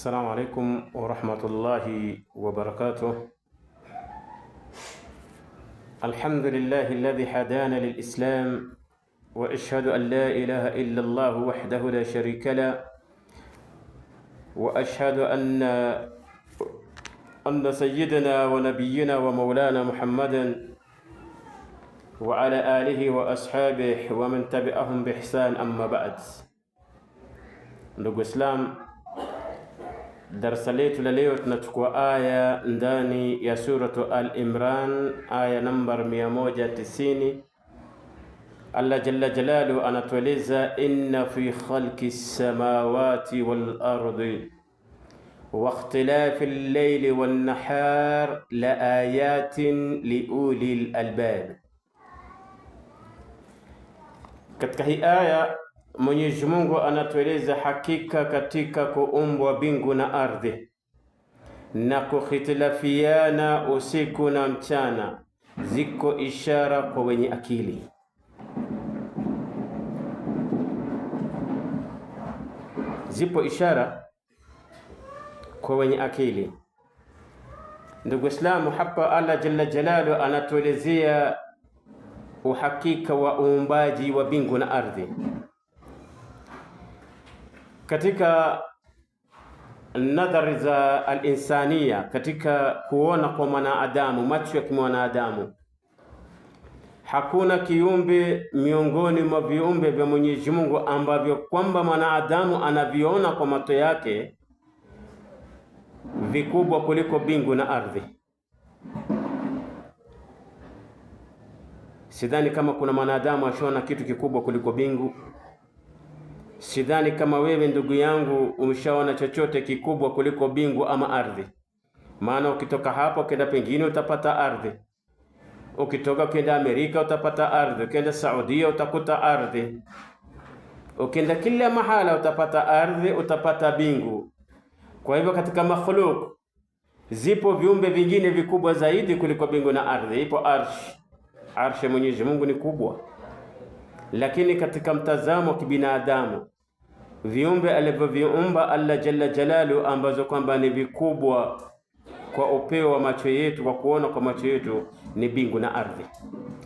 السلام عليكم ورحمة الله وبركاته. الحمد لله الذي هدانا للإسلام، وأشهد أن لا إله إلا الله وحده لا شريك له، وأشهد أن سيدنا ونبينا ومولانا محمدا وعلى آله وأصحابه ومن تبعهم بإحسان. أما بعد. Ndugu Islam, darasa letu la leo tunachukua aya ndani ya suratu Al-Imran, aya namba 190. Allah jalla jalalu anatueleza, inna fi khalqi samawati wal ardi wa ikhtilafi al-layli wan nahar la ayatin li ulil albab. Katika hii aya Mwenyezi Mungu anatueleza hakika katika kuumbwa mbingu na ardhi na kukhitilafiana usiku na mchana ziko ishara kwa wenye akili. Zipo ishara kwa wenye akili. Ndugu Islamu, hapa Allah jalla jalalu anatuelezea uhakika wa uumbaji wa mbingu na ardhi. Katika nadhari za al-insania, katika kuona kwa mwanadamu, macho ya mwanadamu, hakuna kiumbe miongoni mwa viumbe vya Mwenyezi Mungu ambavyo kwamba mwanadamu anaviona kwa macho yake vikubwa kuliko mbingu na ardhi. Sidhani kama kuna mwanadamu ashaona kitu kikubwa kuliko mbingu. Sidhani kama wewe ndugu yangu umeshaona chochote kikubwa kuliko mbingu ama ardhi. Maana ukitoka hapo kenda pengine utapata ardhi, ukitoka kenda Amerika utapata ardhi, ukenda Saudia utakuta ardhi, ukenda kila mahala utapata ardhi, utapata mbingu. Kwa hivyo katika makhluk zipo viumbe vingine vikubwa zaidi kuliko mbingu na ardhi. Ipo arshi. Arshi Mwenyezi Mungu ni kubwa, lakini katika mtazamo wa kibinadamu viumbe alivyoviumba Allah jalla jalalu ambazo kwamba ni vikubwa kwa upeo wa macho yetu, kwa kuona kwa macho yetu, ni mbingu na ardhi,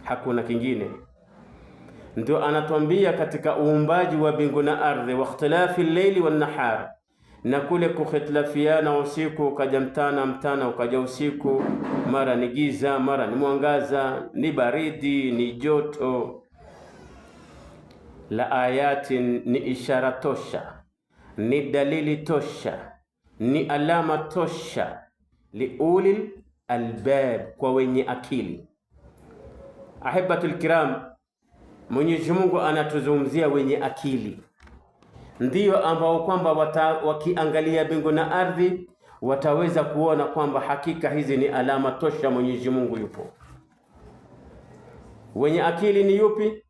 hakuna kingine. Ndio anatuambia katika uumbaji wa mbingu na ardhi, wa ikhtilafi al-layli wan nahar, na kule kukhitilafiana usiku, ukaja mtana ukaja usiku, mara ni giza mara ni mwangaza, ni baridi ni joto. La ayatin, ni ishara tosha, ni dalili tosha, ni alama tosha, liulil albab, kwa wenye akili. Ahibatul kiram, Mwenyezi Mungu anatuzungumzia wenye akili, ndiyo ambao kwamba wakiangalia mbingu na ardhi wataweza kuona kwamba hakika hizi ni alama tosha Mwenyezi Mungu yupo. Wenye akili ni yupi?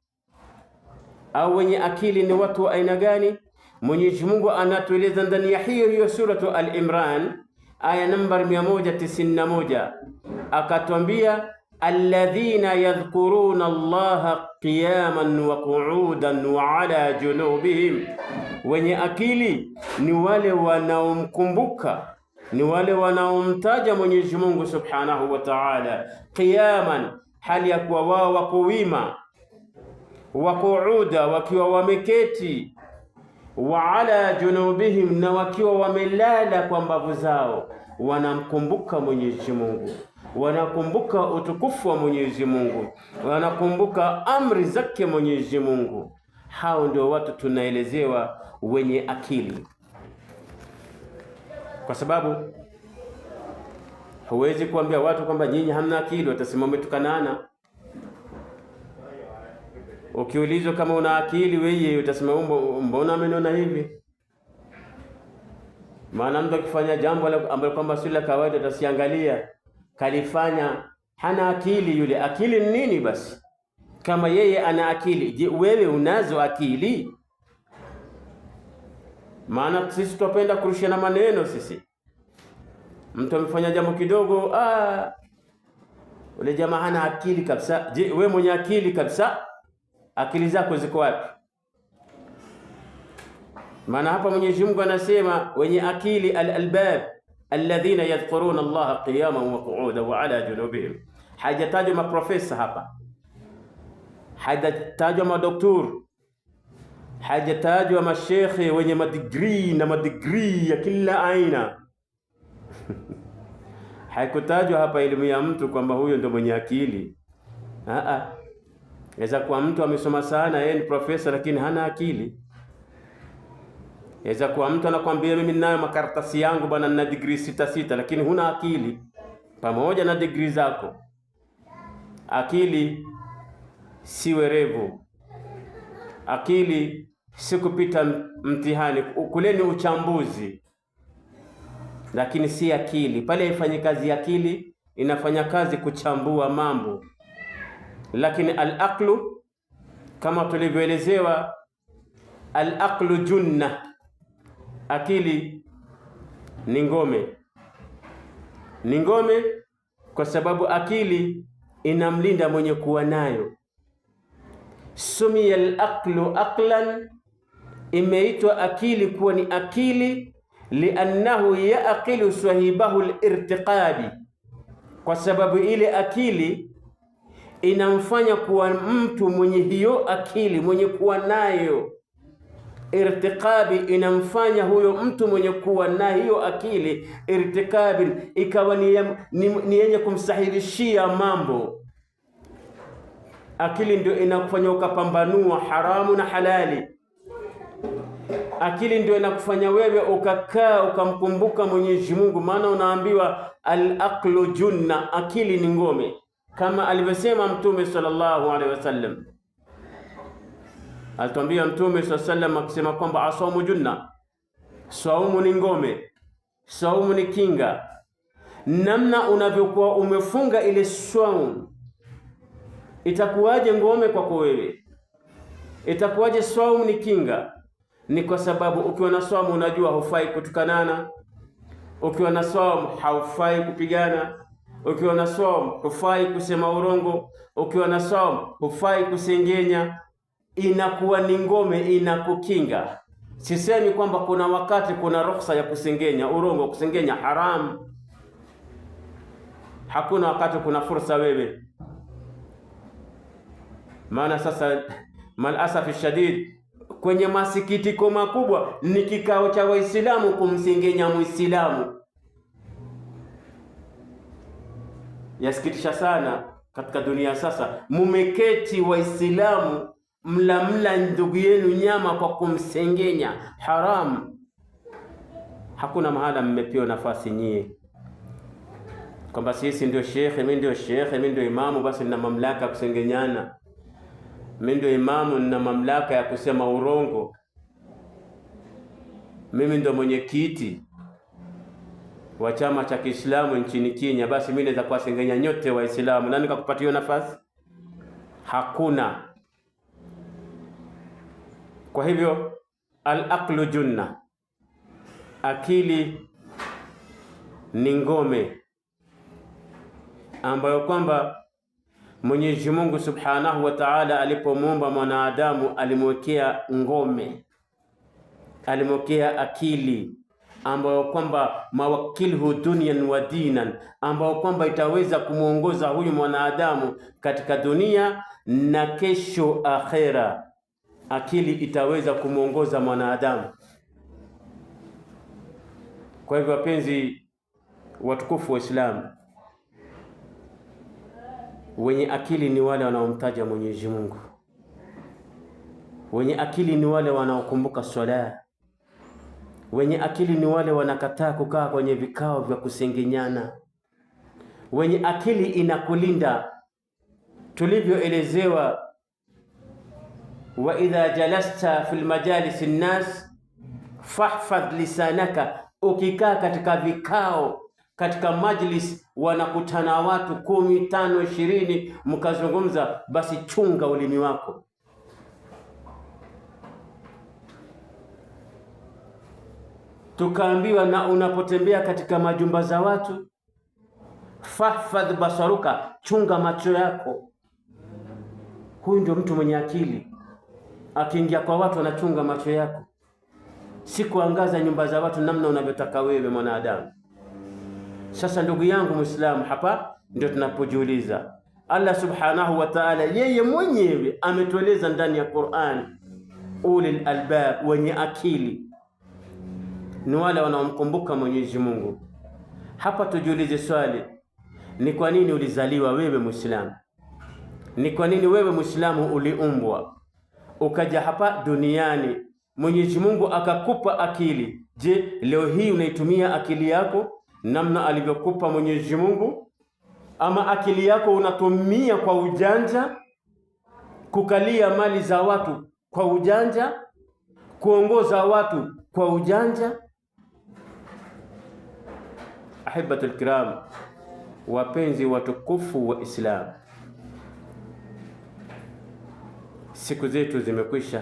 Au wenye akili ni watu wa aina gani? Mwenyezi Mungu anatueleza ndani ya hiyo suratu Al-Imran, aya namba 191, akatwambia, alladhina yadhkuruna Allaha qiyaman wa qu'udan wa ala junubihim. Wenye akili ni wale wanaomkumbuka, ni wale wanaomtaja Mwenyezi Mungu subhanahu wa ta'ala qiyaman, hali ya kuwa wao wako wima, wa qu'uda, wakiwa wameketi, wa ala junubihim, na wakiwa wamelala kwa mbavu zao, wanamkumbuka Mwenyezi Mungu, wanakumbuka utukufu wa Mwenyezi Mungu, wanakumbuka amri zake Mwenyezi Mungu. Hao ndio watu tunaelezewa wenye akili, kwa sababu huwezi kuambia watu kwamba nyinyi hamna akili, watasema umetukanana. Ukiulizwa kama una akili wewe, utasema mbona ameniona hivi? Maana mtu akifanya jambo ambalo kwamba si la kawaida utasiangalia kalifanya, hana akili yule. Akili ni nini basi kama yeye ana akili? Je, wewe unazo akili? Maana sisi tupenda kurushiana maneno. Sisi mtu amefanya jambo kidogo, ule jamaa hana akili kabisa. Je, wewe mwenye akili kabisa, akili zako ziko wapi? Maana hapa Mwenyezi Mungu anasema wenye akili, al-albab alladhina yadhkuruna Allaha qiyaman wa qu'udan wa ala junubihim. Hajatajwa maprofesa hapa, hajatajwa madoktor, hajatajwa mashekhe wenye madigrii na madigrii ya kila aina haikutajwa hapa elimu ya mtu kwamba huyo ndo mwenye akili. Inaweza kuwa mtu amesoma sana, yeye ni profesa lakini hana akili. Inaweza kuwa mtu anakuambia mimi ninayo makaratasi yangu bwana, nina degree 6 lakini huna akili pamoja na degree zako. Akili si werevu, akili si kupita mtihani, kule ni uchambuzi, lakini si akili. Pale haifanyi kazi akili, inafanya kazi kuchambua mambo. Lakini al-aqlu kama tulivyoelezewa, al-aqlu junna, akili ni ngome. Ni ngome kwa sababu akili inamlinda mwenye kuwa nayo. Sumia al-aqlu aqlan, imeitwa akili kuwa ni akili liannahu yaaqilu sahibahu al-irtiqabi, kwa sababu ile akili inamfanya kuwa mtu mwenye hiyo akili, mwenye kuwa nayo. Irtiqabi inamfanya huyo mtu mwenye kuwa na hiyo akili, irtikabi ikawa ni yenye kumsahilishia mambo. Akili ndio inakufanya ukapambanua haramu na halali. Akili ndio inakufanya wewe ukakaa ukamkumbuka Mwenyezi Mungu, maana unaambiwa al-aqlu junna, akili ni ngome, kama alivyosema Mtume sallallahu alaihi wasallam. Alituambia Mtume sallallahu alaihi wasallam akisema kwamba asaumu junna, saumu ni ngome, saumu ni kinga. Namna unavyokuwa umefunga ile saumu, itakuwaje ngome kwako wewe? Itakuwaje saumu ni kinga? Ni kwa sababu ukiwa na saumu unajua hufai kutukanana, ukiwa na saumu haufai kupigana, ukiwa na saumu hufai kusema urongo, ukiwa na saumu hufai kusengenya. Inakuwa ni ngome, inakukinga. Sisemi kwamba kuna wakati kuna ruhusa ya kusengenya urongo, kusengenya haramu. Hakuna wakati kuna fursa wewe. Maana sasa malasafi shadid, kwenye masikitiko makubwa ni kikao cha Waislamu kumsengenya Muislamu. Yasikitisha sana katika dunia sasa, mumeketi Waislamu mla ndugu yenu nyama kwa kumsengenya, haramu. Hakuna mahala mmepewa nafasi nyie kwamba sisi ndio shekhe, mimi ndio shekhe, mimi ndio imamu, basi nina mamlaka ya kusengenyana, mimi ndio imamu, nina mamlaka ya kusema urongo, mimi ndio mwenyekiti wa chama cha Kiislamu nchini Kenya, basi mimi naweza kuwasengenya nyote Waislamu. Nani kakupatia hiyo nafasi? Hakuna. Kwa hivyo al-aqlu junna, akili ni ngome ambayo kwamba Mwenyezi Mungu Subhanahu wa Ta'ala alipomuumba mwanadamu alimwekea ngome, alimwekea akili ambayo kwamba mawakilhu dunyan wa dinan, ambayo kwamba itaweza kumuongoza huyu mwanadamu katika dunia na kesho akhera. Akili itaweza kumuongoza mwanadamu. Kwa hivyo wapenzi watukufu wa Islam, wenye akili ni wale wanaomtaja Mwenyezi Mungu. Wenye akili ni wale wanaokumbuka swala. Wenye akili ni wale wanakataa kukaa kwenye vikao vya kusengenyana. Wenye akili inakulinda, tulivyoelezewa, wa idha jalasta fil majalis an-nas fahfadh lisanaka, ukikaa katika vikao, katika majlis wanakutana watu 10, 5, 20 mkazungumza, basi chunga ulimi wako. Tukaambiwa na unapotembea katika majumba za watu, fahfadh basaruka, chunga macho yako. Huyu ndio mtu mwenye akili. Akiingia kwa watu anachunga macho yako. si kuangaza nyumba za watu namna unavyotaka wewe mwanadamu. Sasa ndugu yangu Muislamu, hapa ndio tunapojiuliza, Allah subhanahu wa ta'ala yeye mwenyewe ametueleza ndani ya Qur'an, ulil albab, wenye akili ni wale wanaomkumbuka Mwenyezi Mungu. Hapa tujiulize swali, ni kwa nini ulizaliwa wewe Muislamu? Ni kwa nini wewe Muislamu uliumbwa ukaja hapa duniani? Mwenyezi Mungu akakupa akili. Je, leo hii unaitumia akili yako namna alivyokupa Mwenyezi Mungu, ama akili yako unatumia kwa ujanja, kukalia mali za watu kwa ujanja, kuongoza watu kwa ujanja? Ahibatul kiram, wapenzi watukufu wa Islam, siku zetu zimekwisha,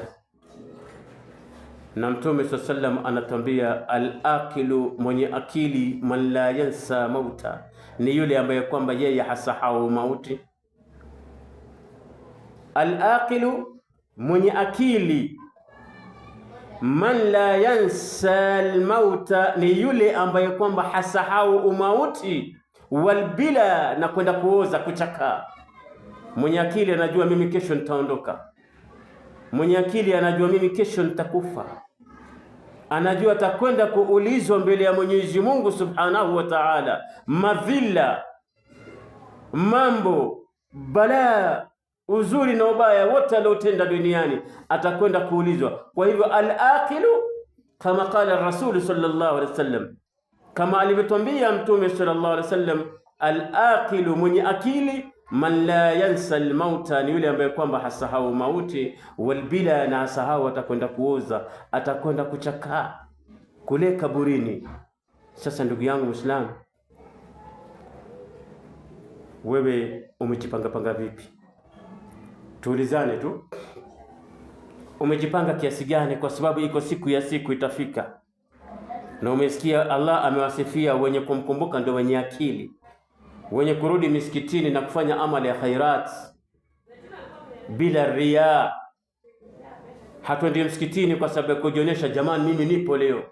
na Mtume sallam anatambia, al-aqilu, mwenye akili, man la yansa mauta, ni yule ambaye kwamba yeye hasahau mauti. Al-aqilu, mwenye akili, man la yansa al-mauta, ni yule ambaye kwamba hasahau umauti, walbila, na kwenda kuoza, kuchakaa. Mwenye akili anajua mimi kesho nitaondoka. Mwenye akili anajua mimi kesho nitakufa. Anajua atakwenda kuulizwa mbele ya Mwenyezi Mungu Subhanahu wa Ta'ala, madhila, mambo, balaa, uzuri na ubaya wote aliotenda duniani atakwenda kuulizwa. Kwa hivyo al-aqilu, kama qala Rasul sallallahu alaihi wasallam, kama alivyotwambia Mtume sallallahu alaihi wasallam, al-aqilu, mwenye akili, man la yansa al-mauta, ni yule ambaye kwamba hasahau mauti, walbila, na hasahau atakwenda kuoza, atakwenda kuchakaa kule kaburini. Sasa ndugu yangu Muislamu, wewe umejipanga vipi? Tuulizane tu, umejipanga kiasi gani? Kwa sababu iko siku ya siku itafika, na umesikia Allah amewasifia wenye kumkumbuka ndio wenye akili, wenye kurudi misikitini na kufanya amali ya khairat bila riya. Hatuendi msikitini kwa sababu ya kujionyesha, jamani mimi nipo leo.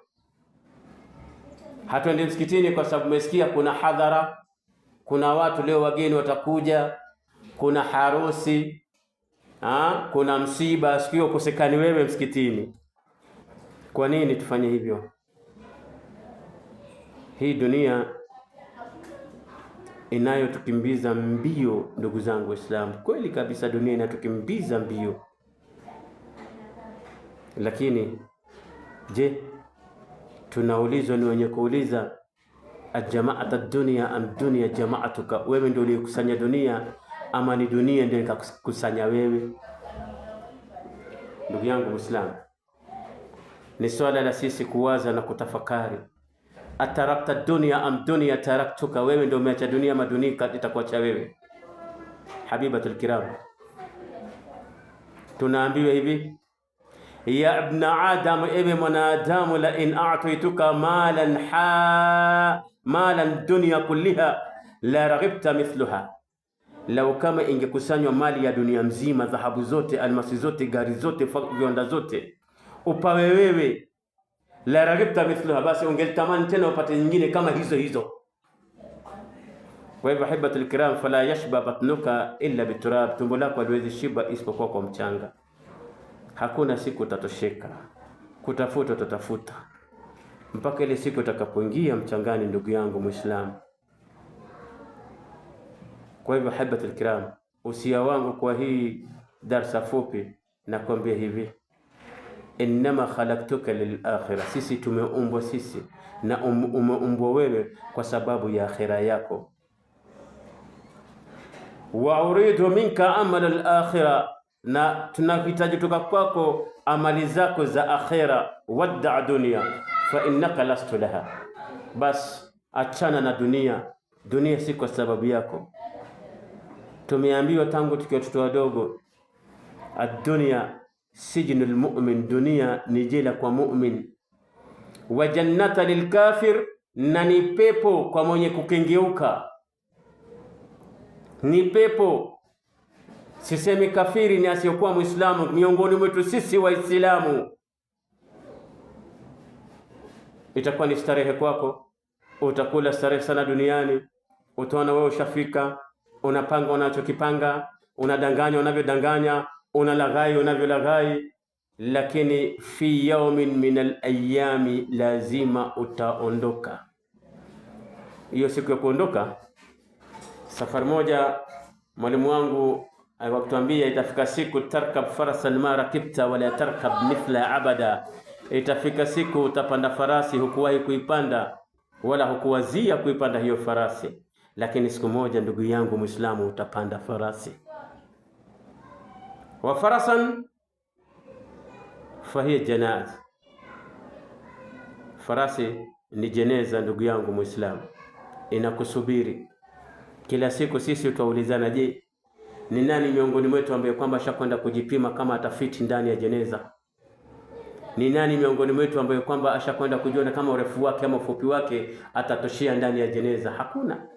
Hatuendi msikitini kwa sababu umesikia kuna hadhara, kuna watu leo wageni watakuja, kuna harusi, kuna msiba, sikio kusekani wewe msikitini. Kwa nini tufanye hivyo? Hii dunia inayotukimbiza mbio, ndugu zangu Waislamu, kweli kabisa, dunia inatukimbiza mbio. Lakini je, tunaulizwa, ni wenye kuuliza, ajama'at ad-dunya am dunya jama'atuka? Wewe ndio ulikusanya dunia ama ni dunia ndio ikakusanya wewe? Ndugu yangu Muislamu, ni swala la sisi kuwaza na kutafakari. Atarakta dunia am dunia taraktuka? Wewe ndio umeacha dunia ama dunia itakuacha wewe? Habibatul kiram, tunaambiwa hivi, ya ibn adam, ewe mwanadamu, la in a'taytuka malan dunya kulliha la raghibta mithluha, lau kama ingekusanywa mali ya dunia mzima, dhahabu zote, almasi zote, gari zote, viwanda zote, upawe wewe, la raghibta mithluha, basi ungelitamani tena upate nyingine kama hizo. Kwa hivyo hibatul kiram, fala yashba batnuka illa biturab, tumbo lako haliwezi shiba isipokuwa kwa mchanga. Hakuna siku utatosheka, kutafuta utatafuta mpaka ile siku utakapoingia mchangani, ndugu yangu Muislamu. Kwa hivyo hibatul kiram, usia wangu kwa hii darsa fupi na kuambia hivi, innama khalaqtuka lil akhirah, sisi tumeumbwa sisi na umeumbwa wewe kwa sababu ya akhira yako. Wa uridu minka amal al akhirah, na tunahitaji toka kwako amali zako za akhira. Wadda dunya fa innaka lastu laha, bas achana na dunia. Dunia si kwa sababu yako. Tumeambiwa tangu tukiwa watoto wadogo, ad-dunya sijnul mu'min, dunia ni jela kwa mu'min. Wa jannata lilkafir, na ni pepo kwa mwenye kukengeuka. Ni pepo, sisemi kafiri ni asiyokuwa Muislamu, miongoni mwetu sisi Waislamu. itakuwa ni starehe kwako, utakula starehe sana duniani, utaona wewe ushafika, unapanga unachokipanga, unadanganya unavyodanganya, unalaghai unavyolaghai, lakini fi yawmin min al-ayami lazima utaondoka. Hiyo siku ya kuondoka, safari moja mwalimu wangu alikuambia itafika siku tarkab farasan ma rakibta wala tarkab mithla abada, itafika siku utapanda farasi hukuwahi kuipanda wala hukuwazia kuipanda hiyo farasi, lakini siku moja ndugu yangu Muislamu utapanda farasi. Wa farasan fahiya janaz, farasi ni jeneza ndugu yangu Muislamu, inakusubiri kila siku. Sisi tutaulizana, je, ni nani miongoni mwetu ambaye kwamba ashakwenda kujipima kama atafiti ndani ya jeneza? Ni nani miongoni mwetu ambaye kwamba ashakwenda kujiona kama urefu wake ama ufupi wake atatoshia ndani ya jeneza? Hakuna.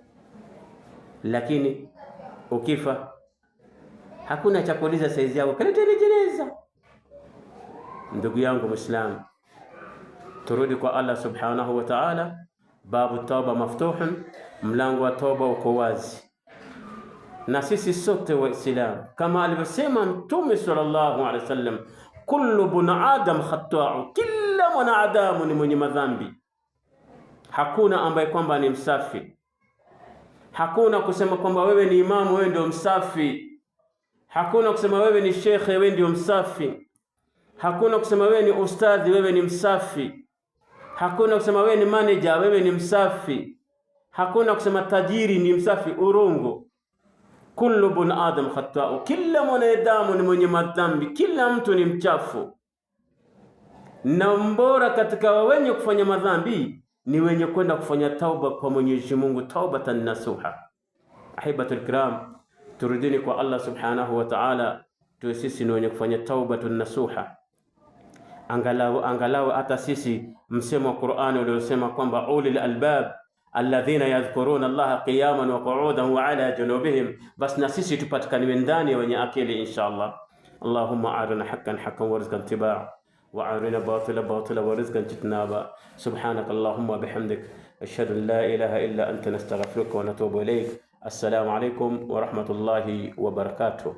Lakini ukifa hakuna cha kuuliza saizi yako, kaleta ile jeneza. Ndugu yangu Muislamu, turudi kwa Allah subhanahu wa ta'ala. Babu tauba maftuhun, mlango wa toba uko wazi. Na sisi sote Waislamu, kama alivyosema Mtume sallallahu alaihi wasallam, kullu bun adam khata'u, kila mwanadamu ni mwenye madhambi. Hakuna ambaye kwamba ni msafi. Hakuna kusema kwamba wewe ni imamu wewe ndio msafi. Hakuna kusema wewe ni shekhe wewe ndio msafi. Hakuna kusema wewe ni ustadhi wewe ni msafi. Hakuna kusema wewe ni manager wewe ni msafi. Hakuna kusema tajiri ni msafi. Urongo. Kullu bun adam khata'u, kila mwanadamu ni mwenye madhambi, kila mtu ni mchafu. Na mbora katika wenye kufanya madhambi ni wenye kwenda kufanya tauba kwa Mwenyezi Mungu, taubatan nasuha. Ahibatul kiram, turudini kwa Allah subhanahu wa ta'ala, tuwe sisi ni wenye kufanya taubatun nasuha. Angalau hata sisi msemo wa Qur'ani uliosema kwamba ulil albab alladhina yadhkuruna Allaha qiyaman wa qu'udan wa ala junubihim, bas na sisi tupatikane ndani ya wenye akili inshallah. Allahumma arina haqqan haqqan warzuqna ittiba'a wa arina batilan batilan warzuqna ijtinaba. Subhanaka Allahumma bihamdik ashhadu an la ilaha illa anta nastaghfiruka wa natubu ilayk. Assalamu alaykum wa rahmatullahi wa barakatuh.